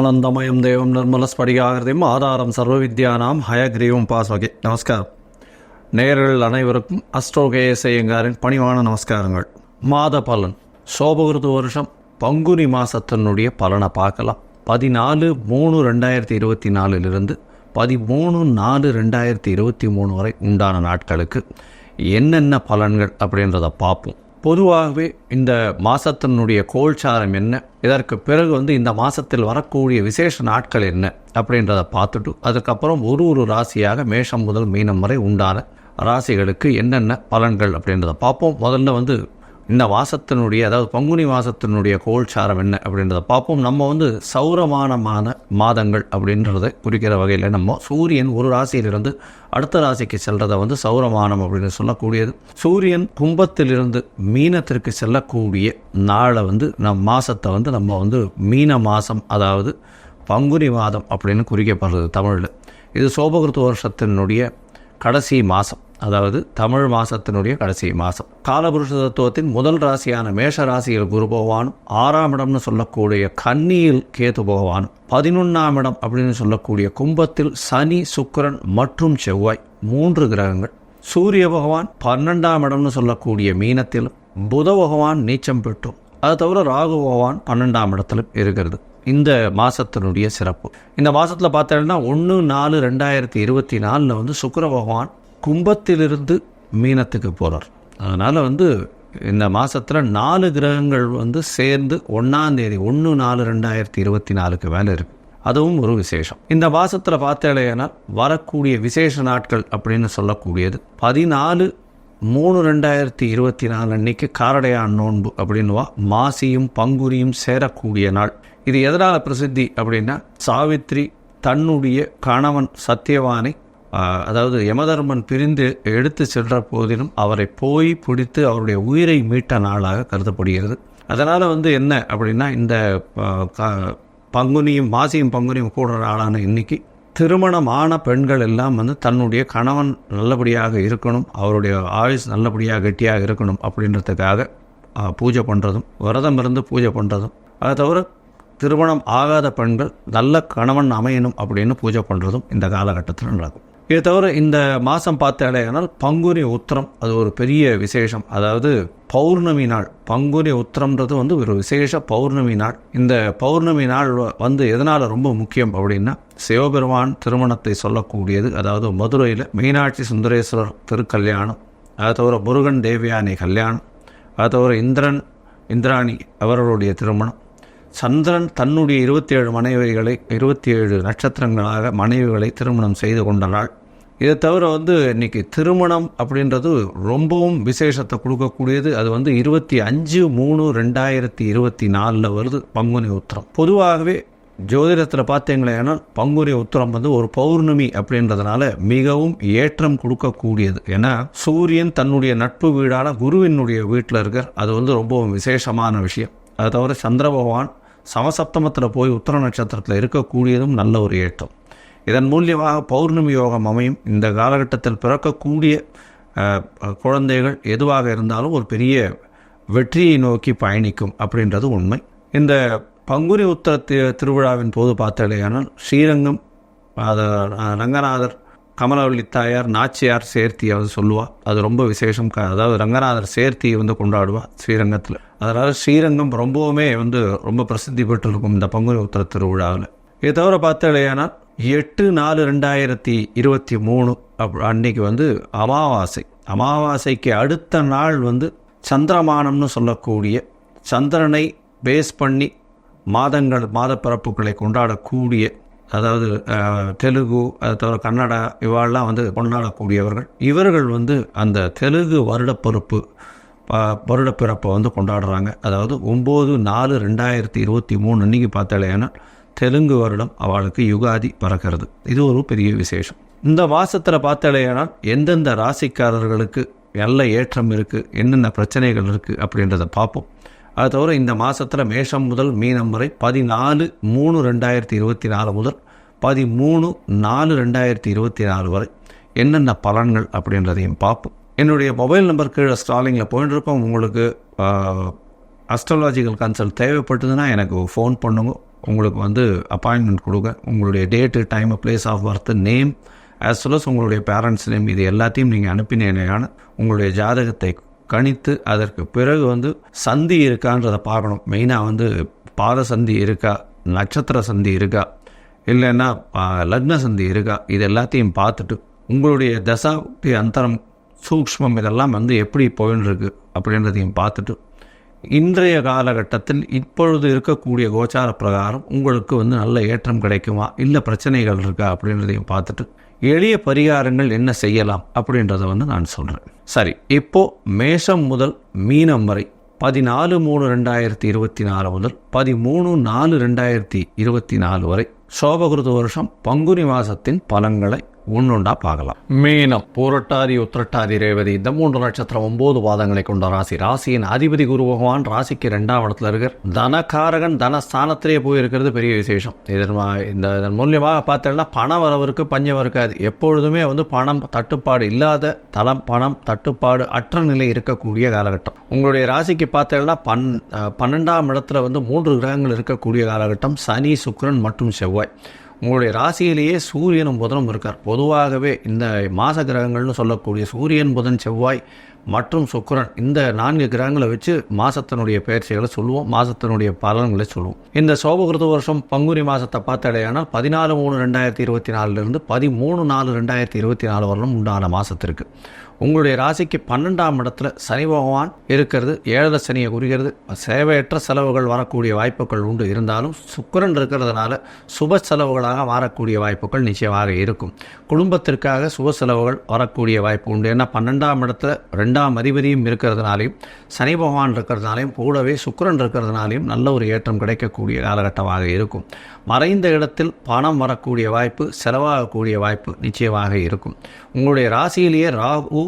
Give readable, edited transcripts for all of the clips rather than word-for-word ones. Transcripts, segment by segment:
ஞானானந்தமயம் தேவம் நிர்மலஸ்படிகாகிருதியும் ஆதாரம் சர்வவித்யானாம் ஹயக்ரீவம் பாஸ்வகே. நமஸ்காரம். நேயர்கள் அனைவருக்கும் அஸ்ட்ரோகேஎஸ்ஐயங்காரின் பணிவான நமஸ்காரங்கள். மாத பலன் சோபகிருது வருஷம் பங்குனி மாதத்தினுடைய பலனை பார்க்கலாம். 14/3/2024 13/4/2023 வரை உண்டான நாட்களுக்கு என்னென்ன பலன்கள் அப்படின்றத பார்ப்போம். பொதுவாகவே இந்த மாதத்தினுடைய கோல்சாரம் என்ன, இதற்கு பிறகு இந்த மாதத்தில் வரக்கூடிய விசேஷ நாட்கள் என்ன அப்படின்றத பார்த்துட்டு அதுக்கப்புறம் ஒரு ராசியாக மேஷம் முதல் மீனம் வரை உண்டான ராசிகளுக்கு என்னென்ன பலன்கள் அப்படின்றத பார்ப்போம். முதல்ல இந்த மாதத்தினுடைய அதாவது பங்குனி மாதத்தினுடைய கோல்சாரம் என்ன அப்படின்றத பார்ப்போம். நம்ம சௌரமானமான மாதங்கள் அப்படின்றத குறிக்கிற வகையில் நம்ம சூரியன் ஒரு ராசியிலிருந்து அடுத்த ராசிக்கு செல்றதை சௌரமானம் அப்படின்னு சொல்லக்கூடியது. சூரியன் கும்பத்திலிருந்து மீனத்திற்கு செல்லக்கூடிய நாளை மாதத்தை நம்ம மீன மாதம் அதாவது பங்குனி மாதம் அப்படின்னு குறிக்கப்படுறது தமிழில். இது சோபகிருத்து வருஷத்தினுடைய கடைசி மாதம், அதாவது தமிழ் மாதத்தினுடைய கடைசி மாதம். காலபுருஷ தத்துவத்தின் முதல் ராசியான மேஷ ராசியில் குரு பகவானும் 6ஆம் இடம்னு சொல்லக்கூடிய கன்னியில் கேது பகவானும் 11ஆம் இடம் அப்படின்னு சொல்லக்கூடிய கும்பத்தில் சனி, சுக்கிரன் மற்றும் செவ்வாய் 3 கிரகங்கள். சூரிய பகவான் 12ஆம் இடம்னு சொல்லக்கூடிய மீனத்திலும் புத பகவான் நீச்சம் பெற்றும், அது தவிர ராகு பகவான் 12ஆம் இடத்திலும் இருக்கிறது. இந்த மாதத்தினுடைய சிறப்பு, இந்த மாதத்தில் பார்த்தீங்கன்னா 1/4/2024 சுக்கிர பகவான் கும்பத்திலிருந்து மீனத்துக்கு போகிறார். அதனால் இந்த மாதத்தில் 4 கிரகங்கள் சேர்ந்து 1ஆம் தேதி 1/4/2024 மேலே இருக்குது. அதுவும் ஒரு விசேஷம். இந்த மாதத்தில் பார்த்தேன்னா வரக்கூடிய விசேஷ நாட்கள் அப்படின்னு சொல்லக்கூடியது 14/3/2024 அன்னைக்கு காரடையான் நோன்பு அப்படின்னுவா மாசியும் பங்குனியும் சேரக்கூடிய நாள். இது எதனால் பிரசித்தி அப்படின்னா, சாவித்ரி தன்னுடைய கணவன் சத்தியவானை அதாவது யமதர்மன் பிரிந்து எடுத்து சென்ற போதிலும் அவரை போய் பிடித்து அவருடைய உயிரை மீட்ட நாளாக கருதப்படுகிறது. அதனால் என்ன அப்படின்னா, இந்த பங்குனியும் மாசியும் பங்குனியும் கூட நாளான இன்னைக்கு திருமணமான பெண்கள் எல்லாம் தன்னுடைய கணவன் நல்லபடியாக இருக்கணும், அவருடைய ஆயுஸ் நல்லபடியாக கெட்டியாக இருக்கணும் அப்படின்றதுக்காக பூஜை பண்ணுறதும், விரதம் இருந்து பூஜை பண்ணுறதும், அதை தவிர திருமணம் ஆகாத பெண்கள் நல்ல கணவன் அமையணும் அப்படின்னு பூஜை பண்ணுறதும் இந்த காலகட்டத்தில் நடக்கும். இதை தவிர இந்த மாதம் பார்த்தாலேனால் பங்குனி உத்திரம் அது ஒரு பெரிய விசேஷம். அதாவது பௌர்ணமி நாள். பங்குனி உத்திரம்ன்றது ஒரு விசேஷ பௌர்ணமி நாள். இந்த பௌர்ணமி நாள் எதனால் ரொம்ப முக்கியம் அப்படின்னா, சிவபெருமான் திருமணத்தை சொல்லக்கூடியது. அதாவது மதுரையில் மீனாட்சி சுந்தரேஸ்வரர் திருக்கல்யாணம், அதை தவிர முருகன் தேவயானி கல்யாணம், அதை தவிர இந்திராணி அவர்களுடைய திருமணம், சந்திரன் தன்னுடைய 27 மனைவிகளை 27 நட்சத்திரங்களாக மனைவிகளை திருமணம் செய்து கொண்ட நாள். இதை தவிர இன்னைக்கு திருமணம் அப்படின்றது ரொம்பவும் விசேஷத்தை கொடுக்கக்கூடியது. அது 25/3/2024 வருது பங்குனி உத்திரம். பொதுவாகவே ஜோதிடத்தில் பார்த்தீங்களேன்னா பங்குனி உத்திரம் ஒரு பௌர்ணமி அப்படின்றதுனால மிகவும் ஏற்றம் கொடுக்கக்கூடியது. ஏன்னா சூரியன் தன்னுடைய நட்பு வீடான குருவினுடைய வீட்டில் இருக்கார். அது ரொம்பவும் விசேஷமான விஷயம். அது தவிர சந்திர பகவான் சமசப்தமத்தில் போய் உத்தர நட்சத்திரத்தில் இருக்கக்கூடியதும் நல்ல ஒரு ஏற்றம். இதன் மூலியமாக பௌர்ணமி யோகம் அமையும். இந்த காலகட்டத்தில் பிறக்கக்கூடிய குழந்தைகள் எதுவாக இருந்தாலும் ஒரு பெரிய வெற்றியை நோக்கி பயணிக்கும் அப்படின்றது உண்மை. இந்த பங்குனி உத்தர திருவிழாவின் போது பார்த்தாலேயானால் ஸ்ரீரங்கம் ரங்கநாதர், கமலவள்ளி தாயார், நாச்சியார் சேர்த்தி சொல்லுவாள். அது ரொம்ப விசேஷம். அதாவது ரங்கநாதர் சேர்த்தியை கொண்டாடுவாள் ஸ்ரீரங்கத்தில். அதனால் ஸ்ரீரங்கம் ரொம்பவுமே ரொம்ப பிரசித்தி பெற்றிருக்கும் இந்த பங்குனி உத்திர திருவிழாவில். இதை தவிர பார்த்தாலேயானால் 8/4/2023 அன்னைக்கு அமாவாசை. அமாவாசைக்கு அடுத்த நாள் சந்திரமானம்னு சொல்லக்கூடிய சந்திரனை பேஸ் பண்ணி மாத பிறப்புகளை கொண்டாடக்கூடிய, அதாவது தெலுங்கு, அது தவிர கன்னடா இவாளெலாம் கொண்டாடக்கூடியவர்கள். இவர்கள் அந்த தெலுங்கு வருடப்பிறப்பை கொண்டாடுறாங்க. அதாவது 9/4/2023 அன்றைக்கி பார்த்தாலேன்னா தெலுங்கு வருடம் அவளுக்கு யுகாதி பறக்கிறது. இது ஒரு பெரிய விசேஷம். இந்த மாதத்தில் பார்த்தாலேனால் எந்தெந்த ராசிக்காரர்களுக்கு நல்ல ஏற்றம் இருக்குது, என்னென்ன பிரச்சனைகள் இருக்குது அப்படின்றத பார்ப்போம். அது தவிர இந்த மாதத்தில் மேஷம் முதல் மீனம் வரை 14/3/2024 முதல் 13/4/2024 வரை என்னென்ன பலன்கள் அப்படின்றதையும் பார்ப்போம். என்னுடைய மொபைல் நம்பர் கீழே ஸ்க்ராலிங்கில் போயிட்டு இருக்கோம். உங்களுக்கு அஸ்ட்ராலஜிக்கல் கன்சல்ட் தேவைப்பட்டதுன்னா எனக்கு ஃபோன் பண்ணுங்க. உங்களுக்கு வந்து அப்பாயின்மெண்ட் கொடுங்க. உங்களுடைய date, time, place of birth, name as well as உங்களுடைய பேரண்ட்ஸ் நேம், இது எல்லாத்தையும் நீங்கள் அனுப்பினீங்கன்னா உங்களுடைய ஜாதகத்தை கணித்து அதற்கு பிறகு வந்து சந்தி இருக்கான்றதை பார்க்கணும். மெயினாக வந்து பாத சந்தி இருக்கா, நட்சத்திர சந்தி இருக்கா, இல்லைன்னா லக்ன சந்தி இருக்கா, இது எல்லாத்தையும் பார்த்துட்டு உங்களுடைய தசாப்தி அந்தரம் சூக்ஷ்மம் இதெல்லாம் வந்து எப்படி போயின்னு இருக்கு அப்படின்றதையும் பார்த்துட்டு இன்றைய காலகட்டத்தில் இப்பொழுது இருக்கக்கூடிய கோச்சார பிரகாரம் உங்களுக்கு வந்து நல்ல ஏற்றம் கிடைக்குமா, இல்லை பிரச்சனைகள் இருக்கா அப்படின்றதையும் பார்த்துட்டு எளிய பரிகாரங்கள் என்ன செய்யலாம் அப்படின்றத வந்து நான் சொல்கிறேன். சரி, இப்போது மேஷம் முதல் மீனம் வரை 14/3/2024 முதல் 13/4/2024 வரை சோபகிருத வருஷம் பங்குனி மாதத்தின் பலன்களை ஒன்றுண்டா பார்க்கலாம். மீனம், பூரட்டாதி, உத்திரட்டாதி, ரேவதி இந்த 3 நட்சத்திரம் 9 பாதங்களை கொண்ட ராசி. ராசியின் அதிபதி குரு பகவான் ராசிக்கு 2ஆம் இடத்துல இருக்கார். தனகாரகன் தனஸ்தானத்திலே போயிருக்கிறது பெரிய விசேஷம். இதன் மூலியமாக பார்த்தீங்கன்னா பண வரவருக்கு பஞ்சம் இருக்காது. எப்பொழுதுமே வந்து பணம் தட்டுப்பாடு இல்லாத தளம், பணம் தட்டுப்பாடு அற்ற நிலை இருக்கக்கூடிய காலகட்டம். உங்களுடைய ராசிக்கு பார்த்தீங்கன்னா 12ஆம் இடத்துல வந்து 3 கிரகங்கள் இருக்கக்கூடிய காலகட்டம். சனி, சுக்கிரன் மற்றும் செவ்வாய். உங்களுடைய ராசியிலேயே சூரியனும் புதனும் இருக்கார். பொதுவாகவே இந்த மாச கிரகங்கள்னு சொல்லக்கூடிய சூரியன், புதன், செவ்வாய் மற்றும் சுக்கிரன் இந்த 4 கிரகங்களை வச்சு மாதத்தினுடைய பயிற்சிகளை சொல்லுவோம், மாதத்தினுடைய பலன்களை சொல்லுவோம். இந்த சோபகிருத வருஷம் பங்குனி மாதத்தை பார்த்தடையானால் 14/3/2024 13/4/2024 வரலும் உண்டான மாதத்திற்கு உங்களுடைய ராசிக்கு 12ஆம் இடத்துல சனி பகவான் இருக்கிறது. 7 சனியை குறிக்கிறது. சேவையற்ற செலவுகள் வரக்கூடிய வாய்ப்புகள் உண்டு. இருந்தாலும் சுக்கிரன் இருக்கிறதுனால சுப செலவுகளாக மாறக்கூடிய வாய்ப்புகள் நிச்சயமாக இருக்கும். குடும்பத்திற்காக சுப செலவுகள் வரக்கூடிய வாய்ப்பு உண்டு. ஏன்னா 12ஆம் இடத்துல 2ஆம் அதிபதியும் இருக்கிறதுனாலையும் சனி பகவான் இருக்கிறதுனாலையும் கூடவே சுக்கிரன் இருக்கிறதுனாலையும் நல்ல ஒரு ஏற்றம் கிடைக்கக்கூடிய காலகட்டமாக இருக்கும். மறைந்த இடத்தில் பணம் வரக்கூடிய வாய்ப்பு, செலவாகக்கூடிய வாய்ப்பு நிச்சயமாக இருக்கும். உங்களுடைய ராசியிலேயே ராகு,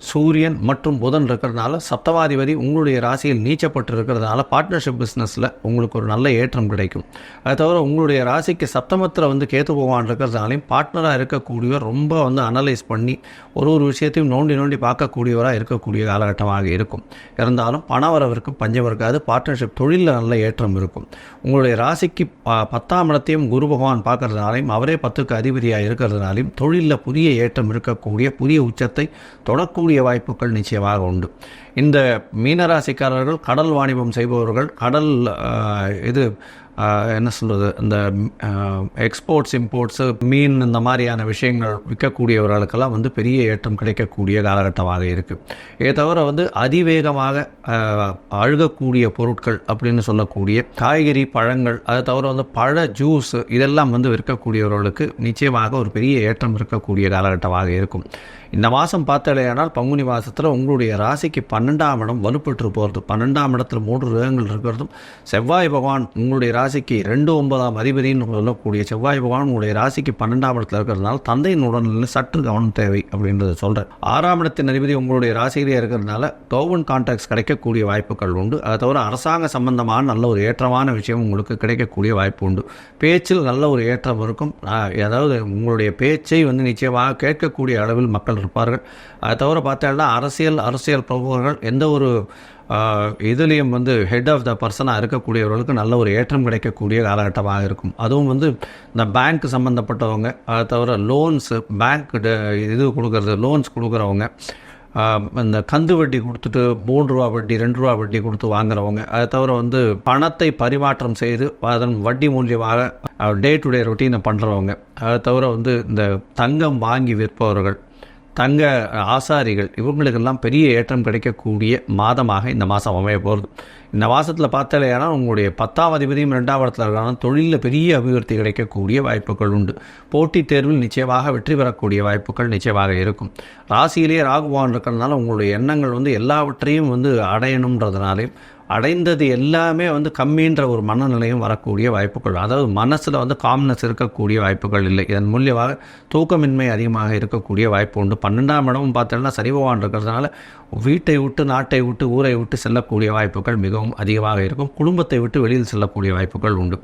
சூரியன் மற்றும் புதன் இருக்கிறதுனால சப்தமாதிபதி உங்களுடைய ராசியில் நீச்சப்பட்டு இருக்கிறதுனால பார்ட்னர்ஷிப் பிஸ்னஸில் உங்களுக்கு ஒரு நல்ல ஏற்றம் கிடைக்கும். அது தவிர உங்களுடைய ராசிக்கு சப்தமத்தில் வந்து கேத்து பகவான் இருக்கிறதுனாலையும் பார்ட்னராக இருக்கக்கூடியவர் ரொம்ப வந்து அனலைஸ் பண்ணி ஒரு விஷயத்தையும் நோண்டி பார்க்கக்கூடியவராக இருக்கக்கூடிய காலகட்டமாக இருக்கும். இருந்தாலும் பணவரவிற்கு பஞ்சம் இருக்காது. பார்ட்னர்ஷிப் தொழிலில் நல்ல ஏற்றம் இருக்கும். உங்களுடைய ராசிக்கு 10ஆம் இடத்தையும் குரு பகவான் பார்க்கறதுனாலையும் அவரே 10க்கு அதிபதியாக இருக்கிறதுனாலையும் தொழிலில் புதிய ஏற்றம் இருக்கக்கூடிய புதிய உச்சத்தை தொடக்கூடிய வாய்ப்புகள் நிச்சயமாக உண்டு. இந்த மீனராசிக்காரர்கள் கடல் வாணிபம் செய்பவர்கள், கடல் என்ன சொல்கிறது, இந்த எக்ஸ்போர்ட்ஸ் இம்போர்ட்ஸு, மீன் இந்த மாதிரியான விஷயங்கள் விற்கக்கூடியவர்களுக்கெல்லாம் வந்து பெரிய ஏற்றம் கிடைக்கக்கூடிய காலகட்டமாக இருக்குது. இதை தவிர வந்து அதிவேகமாக அழுகக்கூடிய பொருட்கள் அப்படின்னு சொல்லக்கூடிய காய்கறி, பழங்கள், அதை தவிர வந்து பழ ஜூஸ் இதெல்லாம் வந்து விற்கக்கூடியவர்களுக்கு நிச்சயமாக ஒரு பெரிய ஏற்றம் இருக்கக்கூடிய காலகட்டமாக இருக்கும். இந்த மாதம் பார்த்தாலேயானால் பங்குனி மாதத்தில் உங்களுடைய ராசிக்கு 12ஆம் இடம் வலுப்பெற்று போகிறது. 12ஆம் இடத்துல 3 கிரகங்கள் இருக்கிறதும் செவ்வாய் பகவான் உங்களுடைய ராசிக்கு 2/9 அதிபதினு சொல்லக்கூடிய செவ்வாய் பகவான் உங்களுடைய ராசிக்கு 12ஆம் இடத்துல இருக்கிறதுனால தந்தையின் உடல்நிலை சற்று கவனம் தேவை அப்படின்றத சொல்கிறேன். 6ஆம் இடத்தின் அதிபதி உங்களுடைய ராசியிலே இருக்கிறதுனால கவர்மெண்ட் கான்ட்ராக்ட்ஸ் கிடைக்கக்கூடிய வாய்ப்புகள் உண்டு. அதை தவிர அரசாங்க சம்பந்தமான நல்ல ஒரு ஏற்றமான விஷயம் உங்களுக்கு கிடைக்கக்கூடிய வாய்ப்பு உண்டு. பேச்சில் நல்ல ஒரு ஏற்றம் இருக்கும். அதாவது உங்களுடைய பேச்சை வந்து நிச்சயமாக கேட்கக்கூடிய அளவில் மக்கள் இருப்பார்கள். அதை தவிர பார்த்தா அரசியல் பிரமுகர்கள் எந்த ஒரு இதுலேயும் வந்து ஹெட் ஆஃப் த பர்சனாக இருக்கக்கூடியவர்களுக்கு நல்ல ஒரு ஏற்றம் கிடைக்கக்கூடிய காலகட்டமாக இருக்கும். அதுவும் வந்து இந்த பேங்க் சம்மந்தப்பட்டவங்க, அதை தவிர லோன்ஸு, பேங்க் இது கொடுக்குறது, லோன்ஸ் கொடுக்குறவங்க, இந்த கந்து வட்டி கொடுத்துட்டு 3 ரூபா வட்டி 2 ரூபா வட்டி கொடுத்து வாங்குறவங்க, அதை தவிர வந்து பணத்தை பரிமாற்றம் செய்து அதன் வட்டி மூலியமாக டே டு டே ரொட்டீனை பண்ணுறவங்க, அதை தவிர வந்து இந்த தங்கம் வாங்கி விற்பவர்கள், தங்க ஆசாரிகள், இவங்களுக்கெல்லாம் பெரிய ஏற்றம் கிடைக்கக்கூடிய மாதமாக இந்த மாதம் அமைய போகிறது. இந்த மாதத்தில் பார்த்தாலேனா உங்களுடைய 10ஆம் அதிபதியும் 2ஆம் இடத்துல இருக்கிறாங்க. தொழிலில் பெரிய அபிவிருத்தி கிடைக்கக்கூடிய வாய்ப்புகள் உண்டு. போட்டித் தேர்வில் நிச்சயமாக வெற்றி பெறக்கூடிய வாய்ப்புகள் நிச்சயமாக இருக்கும். ராசியிலேயே ராகுபவான் இருக்கிறதுனால உங்களுடைய எண்ணங்கள் வந்து எல்லாவற்றையும் வந்து அடையணுன்றதுனாலையும் அடைந்தது எல்லாமே வந்து கம்மின்ற ஒரு மனநிலையும் வரக்கூடிய வாய்ப்புகள், அதாவது மனசில் வந்து காம்னஸ் இருக்கக்கூடிய வாய்ப்புகள் இல்லை. இதன் மூலியமாக தூக்கமின்மை அதிகமாக இருக்கக்கூடிய வாய்ப்பு உண்டு. 12ஆம் இடமும் பார்த்தோம்னா சனி பகவான் இருக்கிறதுனால வீட்டை விட்டு, நாட்டை விட்டு, ஊரை விட்டு செல்லக்கூடிய வாய்ப்புகள் மிகவும் அதிகமாக இருக்கும். குடும்பத்தை விட்டு வெளியில் செல்லக்கூடிய வாய்ப்புகள் உண்டு.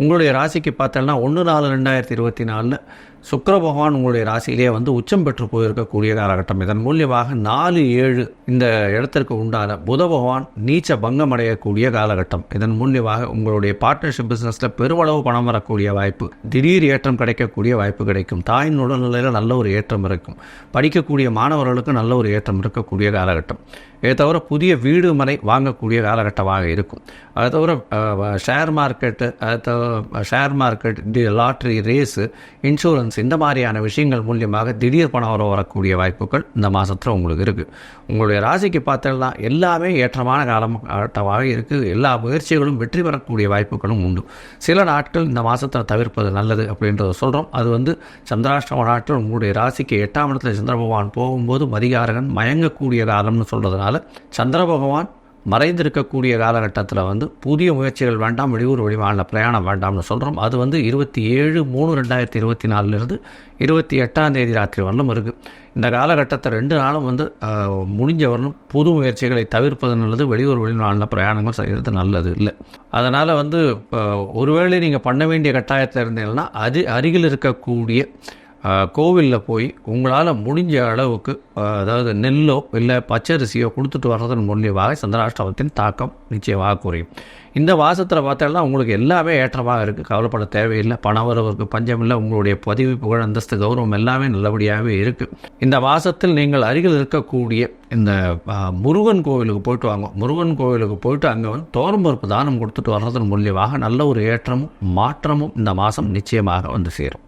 உங்களுடைய ராசிக்கு பார்த்தோம்னா 1/4/2024 சுக்கிர பகவான் உங்களுடைய ராசியிலேயே வந்து உச்சம் பெற்று போயிருக்கக்கூடிய காலகட்டம். இதன் மூலியமாக 4-7 இந்த இடத்திற்கு உண்டான புத பகவான் நீச்ச பங்கம் அடையக்கூடிய காலகட்டம். இதன் மூலியமாக உங்களுடைய பார்ட்னர்ஷிப் பிஸ்னஸில் பெருமளவு பணம் வரக்கூடிய வாய்ப்பு, திடீர் ஏற்றம் கிடைக்கக்கூடிய வாய்ப்பு கிடைக்கும். தாயின் உடல்நிலையில் நல்ல ஒரு ஏற்றம் இருக்கும். படிக்கக்கூடிய மாணவர்களுக்கு நல்ல ஒரு ஏற்றம் இருக்கக்கூடிய காலகட்டம். இதை தவிர புதிய வீடு மனை வாங்கக்கூடிய காலகட்டமாக இருக்கும். அதை தவிர share market lottery race insurance இந்த மாதிரியான விஷயங்கள் மூலியமாக திடீர் பணம் வரக்கூடிய வாய்ப்புகள் இந்த மாதத்தில் உங்களுக்கு இருக்குது. உங்களுடைய ராசிக்கு பார்த்தோம்னா எல்லாமே ஏற்றமான காலகட்டமாக இருக்குது. எல்லா முயற்சிகளும் வெற்றி பெறக்கூடிய வாய்ப்புகளும் உண்டு. சில நாட்கள் இந்த மாதத்தில் தவிர்ப்பது நல்லது அப்படின்றத சொல்கிறோம். அது வந்து சந்திராஷ்டம நாட்கள் உங்களுடைய ராசிக்கு 8ஆம் இடத்துல சந்திர பகவான் போகும்போது மதிகாரகன் மயங்கக்கூடிய காலம்னு சொல்கிறதுனால சந்திர பகவான் மறைந்திருக்கக்கூடிய காலகட்டத்தில் வந்து புதிய முயற்சிகள் வேண்டாம், வெளியூர் வெளிமாநில பிரயாணம் வேண்டாம்னு சொல்கிறோம். அது வந்து 27/3/2024 28ஆம் தேதி ராத்திரி வரலும் இருக்குது. இந்த காலகட்டத்தை 2 நாளும் வந்து முடிஞ்ச வரலும் புது முயற்சிகளை தவிர்ப்பது நல்லது. வெளியூர் வெளிமாநில பிரயாணங்கள் செய்கிறது நல்லது இல்லை. அதனால் வந்து ஒருவேளை நீங்கள் பண்ண வேண்டிய கட்டாயத்தில் இருந்தீங்கன்னா அருகில் இருக்கக்கூடிய கோவிலில் போய் உங்களால் முடிஞ்ச அளவுக்கு அதாவது நெல்லோ இல்லை பச்சரிசியோ கொடுத்துட்டு வர்றதன் மூலியமாக சந்திராஷ்டமத்தின் தாக்கம் நிச்சயமாக குறையும். இந்த மாதத்தில் பார்த்தோம்னா உங்களுக்கு எல்லாமே ஏற்றமாக இருக்குது. கவலைப்பட தேவையில்லை. பணவரவுக்கு பஞ்சமில்லை. உங்களுடைய பதிவு புகழ் அந்தஸ்து கௌரவம் எல்லாமே நல்லபடியாகவே இருக்குது. இந்த மாதத்தில் நீங்கள் அருகில் இருக்கக்கூடிய இந்த முருகன் கோவிலுக்கு போயிட்டு வாங்க. முருகன் கோவிலுக்கு போயிட்டு அங்கே வந்து தோரம்பருப்பு தானம் கொடுத்துட்டு வர்றதன் மூலியமாக நல்ல ஒரு ஏற்றமும் மாற்றமும் இந்த மாதம் நிச்சயமாக வந்து சேரும்.